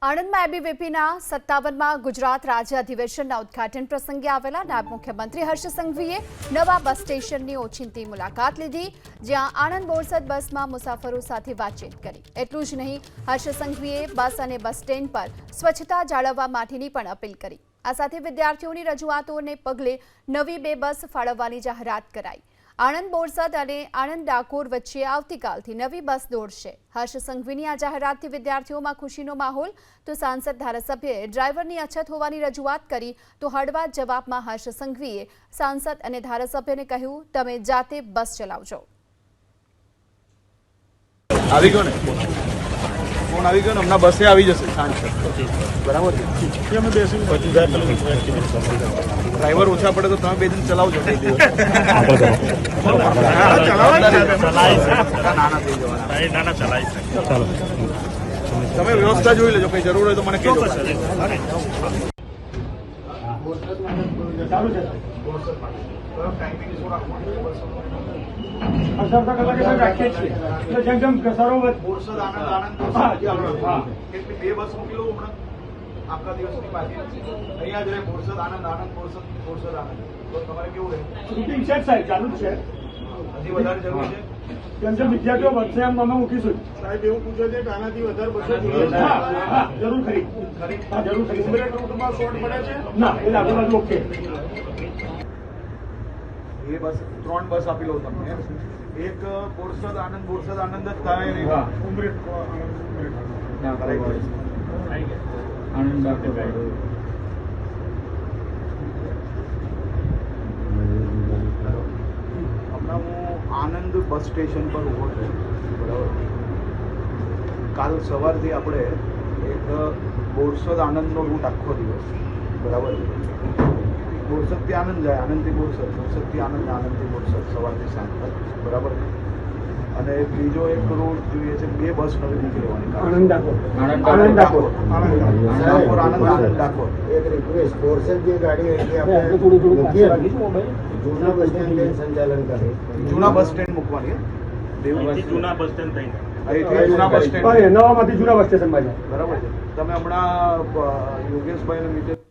આણંદમાં એબીવીપીના 57માં ગુજરાત રાજ્ય અધિવેશનના ઉદ્ઘાટન પ્રસંગે આવેલા નાયબ મુખ્યમંત્રી હર્ષ સંઘવીએ નવા બસ સ્ટેશનની ઓચિંતી મુલાકાત લીધી, જ્યાં આણંદ બોરસદ બસમાં મુસાફરો સાથે વાતચીત કરી. એટલું જ નહીં, હર્ષ સંઘવીએ બસ અને બસ સ્ટેન્ડ પર સ્વચ્છતા જાળવવા માટેની પણ અપીલ કરી. આ સાથે વિદ્યાર્થીઓની રજૂઆતોને પગલે નવી 2 બસ ફાળવવાની જાહેરાત કરાઈ. આણંદ બોરસદ અને આણંદ ડાકોર વચ્ચે આવતીકાલથી નવી બસ દોડશે. હર્ષ સંઘવીની આ જાહેરાતથી વિદ્યાર્થીઓમાં ખુશીનો માહોલ. તો સાંસદ ધારાસભ્યએ ડ્રાઈવરની અછત હોવાની રજૂઆત કરી, તો હળવા જવાબમાં હર્ષ સંઘવીએ સાંસદ અને ધારાસભ્યને કહ્યું, તમે જાતે બસ ચલાવજો. આવી ગયો ને ફોન આવી ગયો ને, હમણાં બસે આવી જશે સાંજ બરાબર છે. અમે બેસીને ડ્રાઈવર ઓછા પડે તો તમે 2 દિન ચલાવજો. તમે વ્યવસ્થા જોઈ લેજો, કઈ જરૂર હોય તો મને કહેજો. આખા દિવસની પાછી અહીંયા જ રહે. બોરસદ આનંદ, આનંદ બોરસદ, બોરસદ આનંદ. તો તમારે કેવું રહે? શૂટિંગ છે સાહેબ, ચાલુ જ છે. હજી વધારે જરૂર છે કેમ કે વિદ્યાર્થીઓ વધશે એમ અમે મૂકીશું. સાહેબ એવું પૂછે છે કે આનાથી વધારે બસો જરૂર ખરી. હા, જરૂર ખરી. રૂટમાં શોર્ટ પડે છે ના, એટલે આજુબાજુ ઓકે. એ બસ 3 બસ આપી લઉં તમને. એક બોરસદ આનંદ, બોરસદ આનંદ જ થાય નહીં. ઉમરેઠ ના કરાવી આનંદ હમણાં હું આનંદ બસ સ્ટેશન પર ઉભો છું, બરાબર. કાલ સવારથી આપણે એક બોરસદ આનંદનો રૂટ આખો દિવસ, બરાબર. બોરસદથી આનંદ જાય, આનંદથી બોરસદ, બોરસદથી આનંદ, આનંદથી બોરસદ, સવારથી સાંજ તક, બરાબર. અને બીજો એક રૂટ જોઈએ છે, 2 બસ નવી નીકળવાની. આણંદ ડાકોર, આણંદ ડાકોર, આણંદ ડાકોર. એક રિક્વેસ્ટ, બોરસદ જે ગાડી હતી આપણે જૂના બસ સ્ટેન્ડ સંચાલન કરે. જૂના બસ સ્ટેન્ડ મૂકવાની. જૂના બસ સ્ટેન્ડ થઈને અહીંથી જૂના બસ સ્ટેન્ડ, નવામાંથી જૂના બસ સ્ટેશન માં જાય. બરાબર છે. તમે હમણાં યોગેશભાઈને મીટર